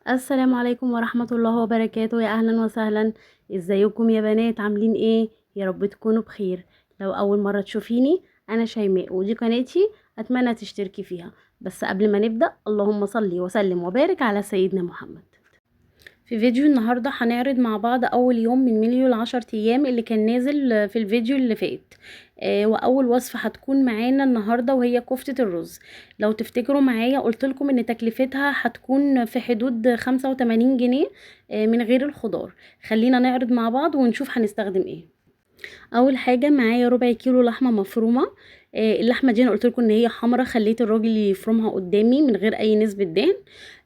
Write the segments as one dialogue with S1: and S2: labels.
S1: السلام عليكم ورحمة الله وبركاته، يا أهلا وسهلا. ازيكم يا بنات؟ عاملين ايه؟ يا رب تكونوا بخير. لو أول مرة تشوفيني، أنا شيماء ودي قناتي، أتمنى تشتركي فيها. بس قبل ما نبدأ، اللهم صلي وسلم وبارك على سيدنا محمد. في فيديو النهاردة هنعرض مع بعض أول يوم من منيو العشر أيام اللي كان نازل في الفيديو اللي فات. وأول وصفة هتكون معانا النهاردة وهي كفتة الرز. لو تفتكروا معايا قلتلكم إن تكلفتها هتكون في حدود 85 جنيه من غير الخضار. خلينا نعرض مع بعض ونشوف هنستخدم ايه. اول حاجه معايا ربع كيلو لحمه مفرومه. اللحمه دي انا قلت لكم ان هي حمرا، خليت الراجل يفرمها قدامي من غير اي نسبه دهن.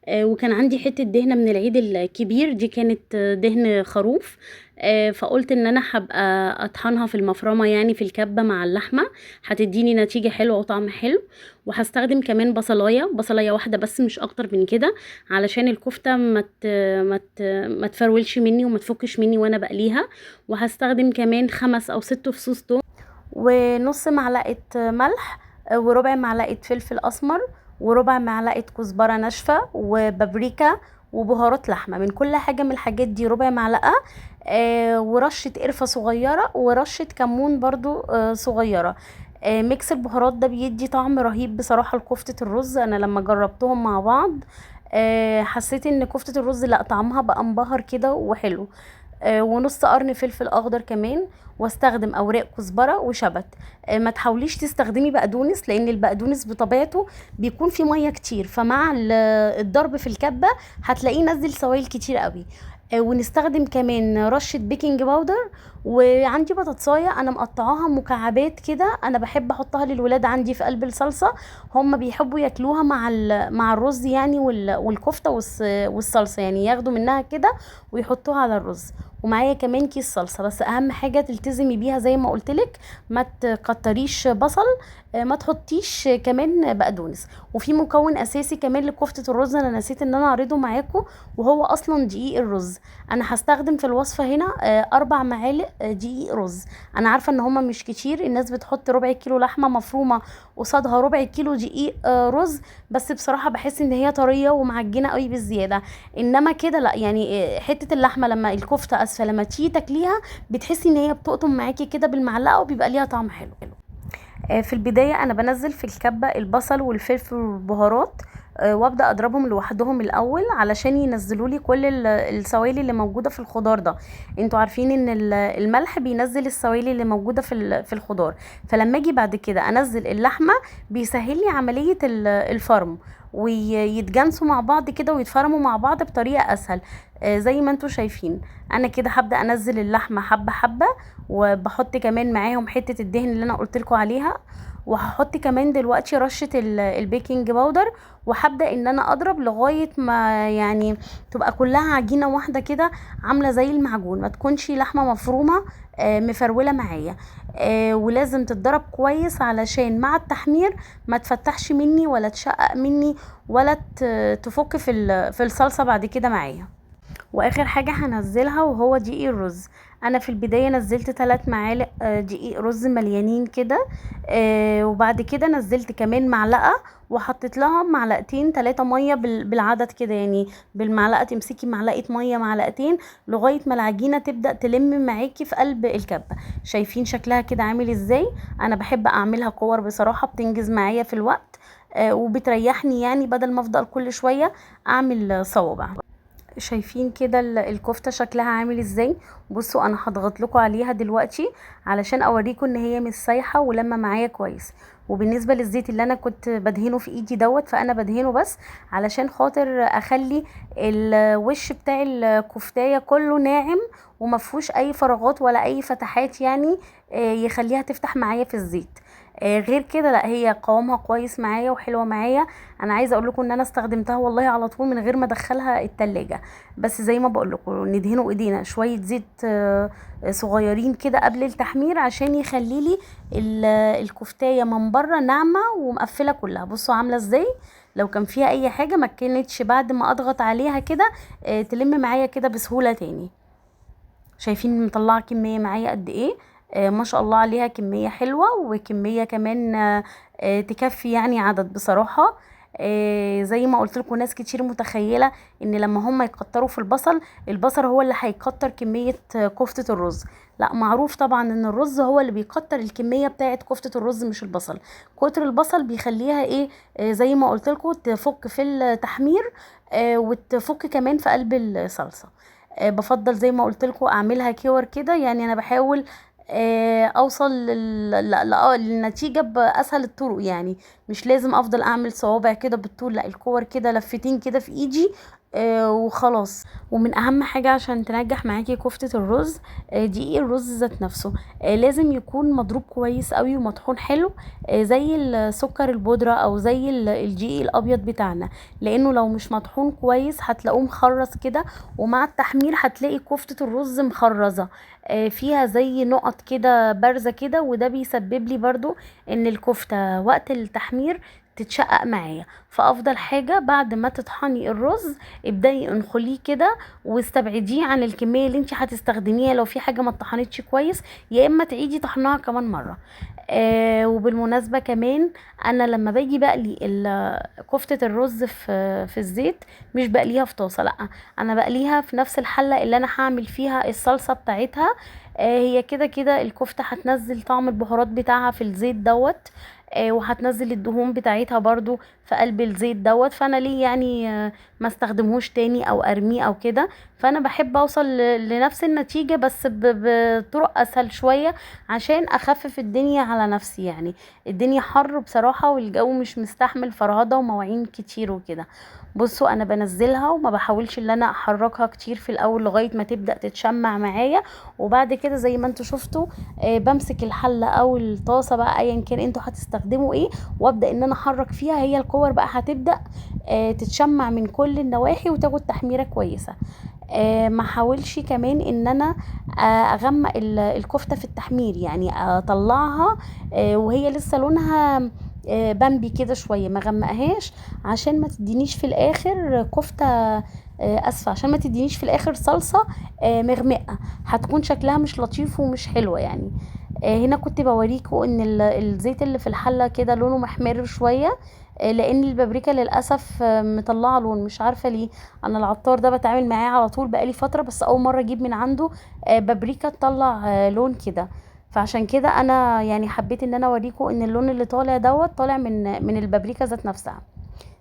S1: وكان عندي حته دهنه من العيد الكبير، دي كانت دهن خروف. فقلت ان انا هبقى اطحنها في المفرمه، يعني في الكبه مع اللحمه، هتديني نتيجه حلوه وطعم حلو. وهستخدم كمان بصلايه واحده بس، مش اكتر من كده، علشان الكفته ما تفرولش مني وما تفكش مني وانا بقليها. وهستخدم كمان 5 أو 6 فصوص توم، ونص معلقة ملح، وربع معلقة فلفل أسمر، وربع معلقة كزبرة ناشفة، وبابريكا، وبهارات لحمة. من كل حاجة من الحاجات دي ربع معلقة. ورشة قرفة صغيرة، ورشة كمون برضو صغيرة. ميكس البهارات ده بيدي طعم رهيب بصراحة لكفتة الرز. أنا لما جربتهم مع بعض حسيت ان كفتة الرز لا طعمها بقى مبهر كده وحلو. ونص قرن فلفل اخضر كمان، واستخدم اوراق كزبره وشبت. ما تحاوليش تستخدمي بقدونس، لان البقدونس بطبيعته بيكون فيه ميه كتير، فمع الضرب في الكبه هتلاقيه نزل سوائل كتير قوي. ونستخدم كمان رشه بيكنج باودر. وعندي بطاطسايه انا مقطعاها مكعبات كده، انا بحب احطها للولاد عندي في قلب الصلصه. هم بيحبوا ياكلوها مع الرز يعني، والكفته والصلصه، يعني ياخدوا منها كده ويحطوها على الرز. ومعايا كمان كيس صلصه، بس اهم حاجه تلتزمي بيها زي ما قلتلك، ما تكتريش بصل، ما تحطيش كمان بقدونس. وفي مكون اساسي كمان لكفته الرز انا نسيت ان انا اعرضه معاكم، وهو اصلا دقيق الرز. انا هستخدم في الوصفه هنا 4 معالق دقيق رز. انا عارفه ان هما مش كتير، الناس بتحط ربع كيلو لحمه مفرومه قصادها ربع كيلو دقيق رز، بس بصراحه بحس ان هي طريه ومعجنه قوي بالزياده. انما كده لا، يعني حته اللحمه لما الكفته اسفه لما تيجي تاكليها بتحسي ان هي بتقطم معاكي كده بالمعلقه، وبيبقى ليها طعم حلو. في البداية أنا بنزل في الكبة البصل والفلفل والبهارات، وابدأ اضربهم لوحدهم الاول علشان ينزلوا لي كل السوائل اللي موجودة في الخضار ده. انتوا عارفين ان الملح بينزل السوائل اللي موجودة في الخضار. فلما اجي بعد كده انزل اللحمة، بيسهل لي عملية الفرم، ويتجانسوا مع بعض كده ويتفرموا مع بعض بطريقة اسهل. زي ما انتوا شايفين، انا كده هبدأ انزل اللحمة حبة حبة، وبحط كمان معاهم حتة الدهن اللي انا قلتلكوا عليها. وهحط كمان دلوقتي رشة البيكنج باودر، وهبدأ ان انا اضرب لغاية ما يعني تبقى كلها عجينة واحدة كده، عاملة زي المعجون، ما تكونش لحمة مفرومة مفرولة معايا. ولازم تتضرب كويس علشان مع التحمير ما تفتحش مني ولا تشقق مني، ولا تفك في الصلصة بعد كده معايا. واخر حاجة هنزلها وهو دقيق الرز. انا في البداية نزلت 3 معالق دقيق رز مليانين كده. وبعد كده نزلت كمان معلقة، وحطيت لها معلقتين 3 مية بالعدد كده، يعني بالمعلقة تمسكي معلقة مية معلقتين لغاية ما العجينة تبدأ تلم معاكي في قلب الكبة. شايفين شكلها كده عامل ازاي؟ انا بحب اعملها كور بصراحة، بتنجز معايا في الوقت وبتريحني، يعني بدل ما افضل كل شوية اعمل صوابع. شايفين كده الكفتة شكلها عامل ازاي؟ بصوا انا هضغط لكم عليها دلوقتي علشان اوريكم ان هي مش سايحة ولما معايا كويس. وبالنسبة للزيت اللي انا كنت بدهنه في ايدي دوت، فانا بدهنه بس علشان خاطر اخلي الوش بتاع الكفتاية كله ناعم، ومفهوش اي فراغات ولا اي فتحات، يعني يخليها تفتح معايا في الزيت. غير كده لا، هي قوامها كويس معايا وحلوه معايا. انا عايزه اقول لكم ان انا استخدمتها والله على طول من غير ما ادخلها التلاجة. بس زي ما بقول لكم، ندهنوا ايدينا شويه زيت صغيرين كده قبل التحمير، عشان يخلي لي الكفتايه من بره ناعمه ومقفله كلها. بصوا عامله ازاي؟ لو كان فيها اي حاجه ما كانتش بعد ما اضغط عليها كده تلم معايا كده بسهوله تاني. شايفين مطلعه كميه معايا قد ايه؟ ما شاء الله عليها، كميه حلوه وكميه كمان تكفي يعني عدد بصراحه. زي ما قلت لكم ناس كتير متخيله ان لما هم يكتروا في البصل هو اللي هيكتر كميه كفته الرز. لا، معروف طبعا ان الرز هو اللي بيكتر الكميه بتاعه كفته الرز مش البصل. كتر البصل بيخليها ايه، زي ما قلت لكم تفك في التحمير، وتفك كمان في قلب الصلصه. بفضل زي ما قلت لكم اعملها كور كده، يعني انا بحاول اوصل للنتيجه باسهل الطرق، يعني مش لازم افضل اعمل صوابع كده بالطول، لا الكور كده لفتين كده في ايدي وخلاص. ومن اهم حاجه عشان تنجح معاكي كفته الرز، دقيق الرز ذات نفسه لازم يكون مضروب كويس قوي ومطحون حلو، زي السكر البودره او زي الدقيق الابيض بتاعنا، لانه لو مش مطحون كويس هتلاقوه مخرز كده، ومع التحمير هتلاقي كفته الرز مخرزه فيها زي نقط كده بارزة كده، وده بيسبب لي برضو ان الكفتة وقت التحمير تتشقق معايا. فافضل حاجة بعد ما تطحني الرز ابدأي انخليه كده واستبعديه عن الكمية اللي انت هتستخدميها لو في حاجة ما اتطحنتش كويس، يا اما تعيدي طحنها كمان مرة. وبالمناسبة كمان انا لما باجي بقلي كفتة الرز في الزيت، مش بقليها في طاسة، لا انا بقليها في نفس الحلة اللي انا هعمل فيها الصلصة بتاعتها. هي كده كده الكفتة هتنزل طعم البهارات بتاعها في الزيت دوت، وهتنزل الدهون بتاعتها برضو في قلب الزيت دوت، فانا ليه يعني ما استخدمهوش تاني او ارميه او كده. فانا بحب اوصل لنفس النتيجة بس بطرق اسهل شوية عشان اخفف الدنيا على نفسي، يعني الدنيا حر بصراحة والجو مش مستحمل فرهضة ومواعين كتير وكده. بصوا انا بنزلها وما بحاولش ان انا احركها كتير في الاول لغاية ما تبدأ تتشمع معايا، وبعد كده زي ما انتوا شفتوا بمسك الحلة او الطاسة بقى ايا كان انتوا هتستخدموا ايه، وابدأ ان انا احرك فيها، هي الكور بقى هتبدأ تتشمع من كل النواحي وتاخد تحميرة كويسة. ما حاولش كمان ان انا اغمق الكفتة في التحمير، يعني اطلعها وهي لسه لونها بامبي كده شوية، ما غمقهاش عشان ما تدينيش في الاخر كفتة اسفة، عشان ما تدينيش في الاخر صلصة مغمقة، هتكون شكلها مش لطيف ومش حلوة يعني. هنا كنت بوريكم ان الزيت اللي في الحلة كده لونه محمر شوية، لان البابريكا للاسف مطلعه لون مش عارفه ليه. انا العطار ده بتعامل معاه على طول بقالي فتره، بس اول مره اجيب من عنده بابريكا تطلع لون كده، فعشان كده انا يعني حبيت ان انا اوريكم ان اللون اللي طالع دوت طالع من البابريكا ذات نفسها.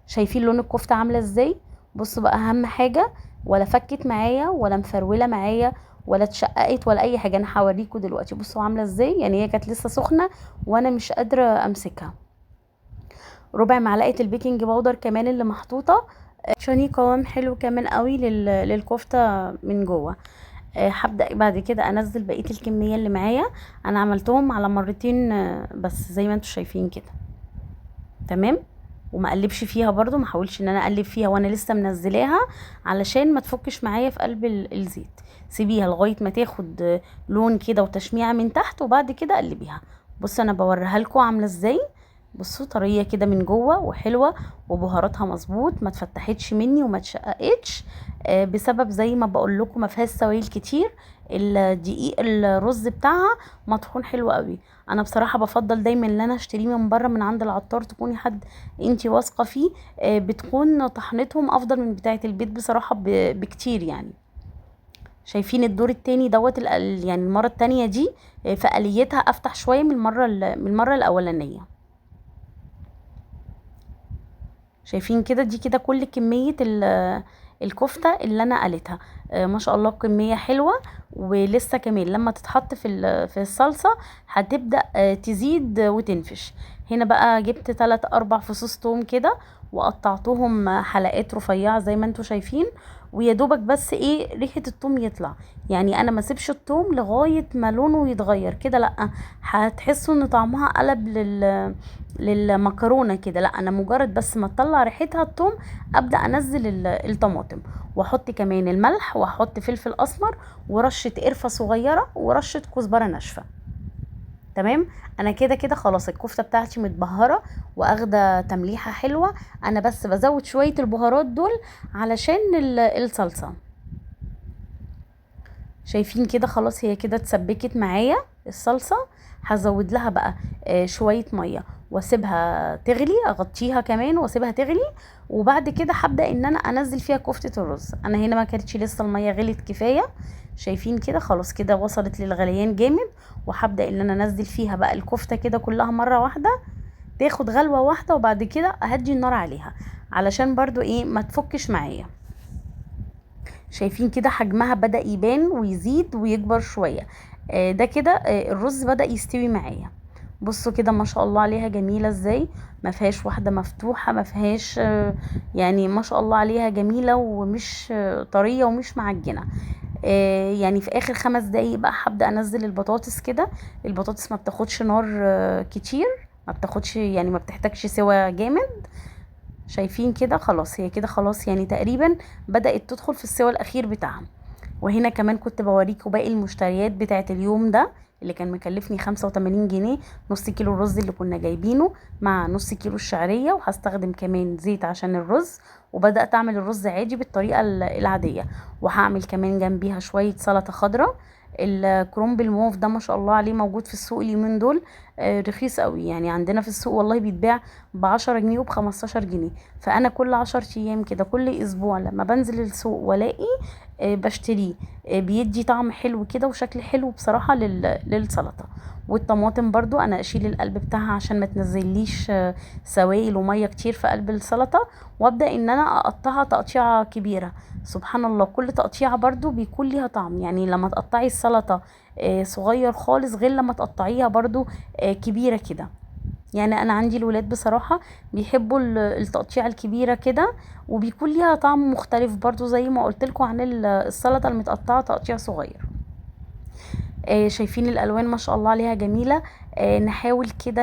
S1: شايفين لون الكفته عامله ازاي؟ بصوا بقى، اهم حاجه ولا فكت معايا ولا مفروله معايا ولا اتشققت ولا اي حاجه، انا هوريكم دلوقتي. بصوا عامله ازاي، يعني هي كانت لسه سخنه وانا مش قادره امسكها. ربع معلقه البيكنج باودر كمان اللي محطوطه عشان قوام حلو كمان قوي للكفته من جوه. هبدأ بعد كده انزل بقيه الكميه اللي معايا، انا عملتهم على مرتين بس زي ما انتم شايفين كده تمام. وما اقلبش فيها برضو، ما احاولش ان انا اقلب فيها وانا لسه منزلاها علشان ما تفكش معايا في قلب الزيت. سيبيها لغايه ما تاخد لون كده وتشميعه من تحت وبعد كده قلبيها. بصوا انا بوريها لكم عامله ازاي. بصوا طريه كده من جوه وحلوه وبهاراتها مظبوط، ما اتفتحتش مني وما اتشققتش بسبب زي ما بقول لكم ما فيهاش سوائل كتير. الدقيق الرز بتاعها مطحون حلو قوي. انا بصراحه بفضل دايما ان انا اشتريه من بره من عند العطار، تكوني حد انتي واثقه فيه، بتكون طحنتهم افضل من بتاعه البيت بصراحه بكتير يعني. شايفين الدور التاني دوت يعني المره التانية دي فآليتها افتح شويه من المره الاولانيه. شايفين كده، دي كده كل كميه الكفته اللي انا قلتها. ما شاء الله كميه حلوه، ولسه كمان لما تتحط في الصلصه هتبدا تزيد وتنفش. هنا بقى جبت 3-4 فصوص توم كده وقطعتهم حلقات رفيعه زي ما انتم شايفين، ويا دوبك بس ايه ريحه التوم يطلع، يعني انا ما سيبش التوم لغايه ما لونه يتغير كده، لا هتحسوا ان طعمها قلب للمكرونه كده، لا انا مجرد بس ما تطلع ريحتها التوم ابدا انزل الطماطم، واحط كمان الملح واحط فلفل اسمر ورشه قرفه صغيره ورشه كزبره ناشفه. تمام. انا كده كده خلاص الكفته بتاعتي متبهره واخده تمليحه حلوه، انا بس بزود شويه البهارات دول علشان الصلصه. شايفين كده خلاص هي كده اتسبكت معايا الصلصة. هزود لها بقى شوية مية واسيبها تغلي، اغطيها كمان واسيبها تغلي. وبعد كده هبدأ ان انا انزل فيها كفتة الرز. انا هنا ما كانتش لسه المية غلت كفاية. شايفين كده خلاص كده وصلت للغليان جامد. وهبدأ ان انا انزل فيها بقى الكفتة كده كلها مرة واحدة، تاخد غلوة واحدة، وبعد كده اهدي النار عليها علشان برضو ايه ما تفكش معايا. شايفين كده حجمها بدأ يبان ويزيد ويكبر شوية. ده كده الرز بدأ يستوي معايا. بصوا كده ما شاء الله عليها جميلة ازاي، ما فيهاش واحدة مفتوحة، ما فيهاش يعني ما شاء الله عليها جميلة ومش طرية ومش معجنة. يعني في اخر 5 دقايق بقى هبدأ انزل البطاطس كده. البطاطس ما بتاخدش نار كتير، ما بتاخدش يعني ما بتحتاجش سوا جامد. شايفين كده خلاص هي كده خلاص يعني تقريبا بدأت تدخل في السوى الأخير بتاعها. وهنا كمان كنت بوريكم باقي المشتريات بتاعت اليوم ده اللي كان مكلفني 85 جنيه. نص كيلو الرز اللي كنا جايبينه مع نص كيلو الشعرية، وهستخدم كمان زيت عشان الرز. وبدأت أعمل الرز عادي بالطريقة العادية. وهعمل كمان جنبيها شوية سلطة خضراء. الكرنب الموف ده ما شاء الله عليه موجود في السوق اليومين دول، رخيص قوي. يعني عندنا في السوق والله بيتباع ب10 جنيه وب15 جنيه. فأنا كل 10 أيام كده كل أسبوع لما بنزل السوق والاقي بشتريه. بيدي طعم حلو كده وشكل حلو بصراحة للسلطة. والطماطم برضو انا اشيل القلب بتاعها عشان ما تنزليش سوائل ومية كتير في قلب السلطة. وابدأ ان انا اقطعها تقطيعة كبيرة. سبحان الله كل تقطيعة برضو بيكون ليها طعم. يعني لما تقطعي السلطة صغير خالص غير لما تقطعيها برضو كبيرة كده. يعني انا عندي الولاد بصراحة بيحبوا التقطيعة الكبيرة كده، وبيكون ليها طعم مختلف برضو زي ما قلت لكم عن السلطة المتقطعة تقطيع صغير. شايفين الالوان ما شاء الله عليها جميلة. نحاول كده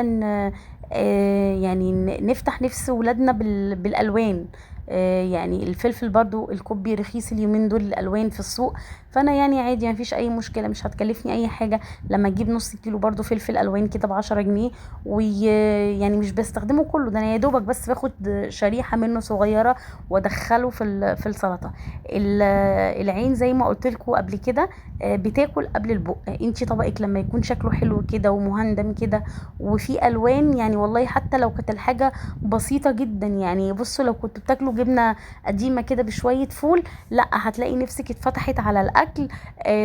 S1: يعني نفتح نفس ولادنا بالالوان. يعني الفلفل برضو الكوبي رخيص اليومين دول الالوان في السوق. فانا يعني عادي ما فيش اي مشكله، مش هتكلفني اي حاجه لما اجيب نص كيلو برضو فلفل الوان كده ب10 جنيه. ويعني مش بستخدمه كله ده، انا يا دوبك بس باخد شريحه منه صغيره وادخله في السلطه. العين زي ما قلت لكم قبل كده بتاكل قبل البق. انتي طبقك لما يكون شكله حلو كده ومهندم كده وفي الوان، يعني والله حتى لو كانت الحاجه بسيطه جدا. يعني بصوا لو كنتوا بتاكلوا جبنه قديمه كده بشويه فول، لا هتلاقي نفسك اتفتحت على الاكل.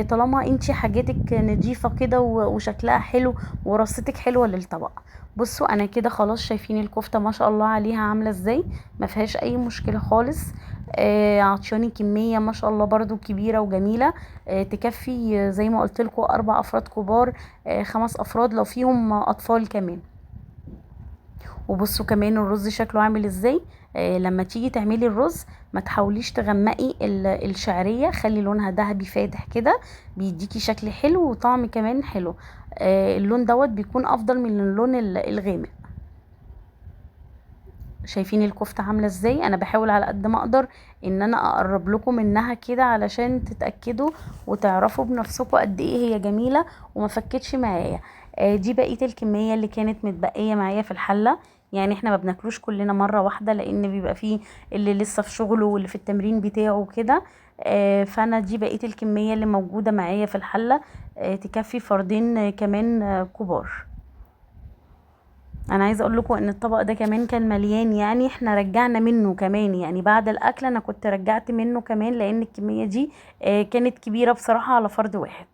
S1: طالما انتي حاجاتك نضيفه كده وشكلها حلو ورصتك حلوه للطبق. بصوا انا كده خلاص شايفين الكفته ما شاء الله عليها عامله ازاي، ما فيهاش اي مشكله خالص. عطشاني كميه ما شاء الله برضو كبيره وجميله. تكفي زي ما قلت لكم 4 افراد كبار، 5 افراد لو فيهم اطفال كمان. وبصوا كمان الرز شكله عامل ازاي. لما تيجي تعملي الرز ما تحاوليش تغمقي الشعرية، خلي لونها ذهبي فاتح كده، بيديكي شكل حلو وطعم كمان حلو. اللون دوت بيكون افضل من اللون الغامق. شايفين الكفتة عاملة ازاي. انا بحاول على قد ما اقدر ان انا اقرب لكم منها كده علشان تتأكدوا وتعرفوا بنفسكم قد ايه هي جميلة وما فكتش معايا. دي بقية الكمية اللي كانت متبقية معايا في الحلة. يعني احنا ما بناكلوش كلنا مرة واحدة لان بيبقى فيه اللي لسه في شغله واللي في التمرين بتاعه كده. فانا دي بقية الكمية اللي موجودة معايا في الحلة. تكفي فردين كمان كبار. انا عايزه اقول لكم ان الطبق ده كمان كان مليان، يعني احنا رجعنا منه كمان. يعني بعد الاكل انا كنت رجعت منه كمان لان الكميه دي كانت كبيره بصراحه على فرد واحد.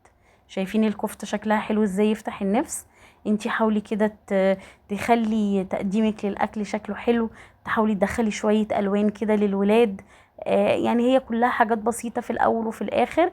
S1: شايفين الكفته شكلها حلو ازاي يفتح النفس. انتي حاولي كده تخلي تقديمك للاكل شكله حلو. تحاولي تدخلي شويه الوان كده للولاد. يعني هي كلها حاجات بسيطه في الاول وفي الاخر.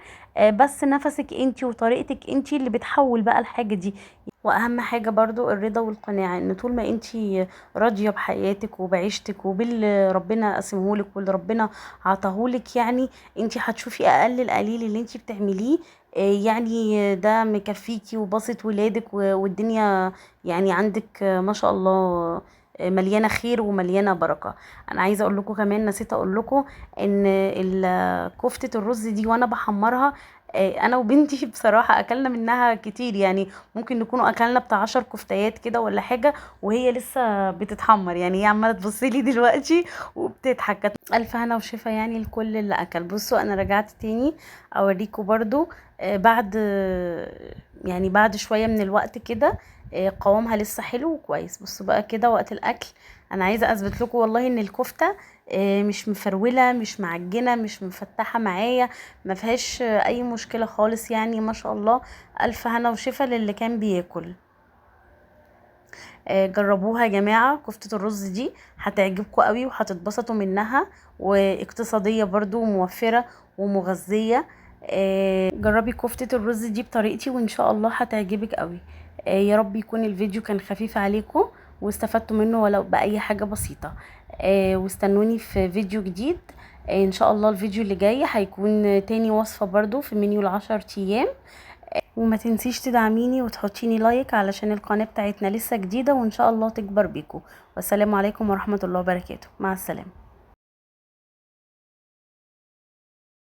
S1: بس نفسك انتي وطريقتك انتي اللي بتحول بقى الحاجه دي. واهم حاجة برضو الرضا والقناعة، ان طول ما انتي راضية بحياتك وبعيشتك وباللي ربنا قسمهولك واللي ربنا عطاهولك، يعني انتي هتشوفي اقل القليل اللي انتي بتعمليه يعني ده مكفيكي وباسط ولادك والدنيا يعني عندك ما شاء الله مليانه خير ومليانه بركه. انا عايزه اقول لكم كمان نسيت اقول لكم ان كفته الرز دي وانا بحمرها انا وبنتي بصراحه اكلنا منها كتير، يعني ممكن نكونوا اكلنا بتاع 10 كفتيات كده ولا حاجه، وهي لسه بتتحمر. يعني هي عماله تبص لي دلوقتي وبتضحك. الف هنا وشفا يعني لكل اللي اكل. بصوا انا رجعت تاني اوريكم برضو بعد يعني بعد شويه من الوقت كده قوامها لسه حلو وكويس. بصوا بقى كده وقت الاكل، انا عايزه اثبت لكم والله ان الكفته مش مفروله، مش معجنه، مش مفتحه معايا، ما فيهاش اي مشكله خالص. يعني ما شاء الله، الف هنا وشفا للي كان بياكل. جربوها يا جماعه، كفته الرز دي هتعجبكم قوي وهتتبسطوا منها، واقتصاديه برضو وموفره ومغذيه. جربي كفته الرز دي بطريقتي وان شاء الله هتعجبك قوي. يا رب يكون الفيديو كان خفيف عليكم واستفدتوا منه ولو باي حاجه بسيطه. واستنوني في فيديو جديد. ان شاء الله الفيديو اللي جاي هيكون تاني وصفه برضو في منيو العشر ايام. وما تنسيش تدعميني وتحطيني لايك علشان القناة بتاعتنا لسه جديدة وان شاء الله تكبر بيكم. والسلام عليكم ورحمة الله وبركاته. مع السلامة.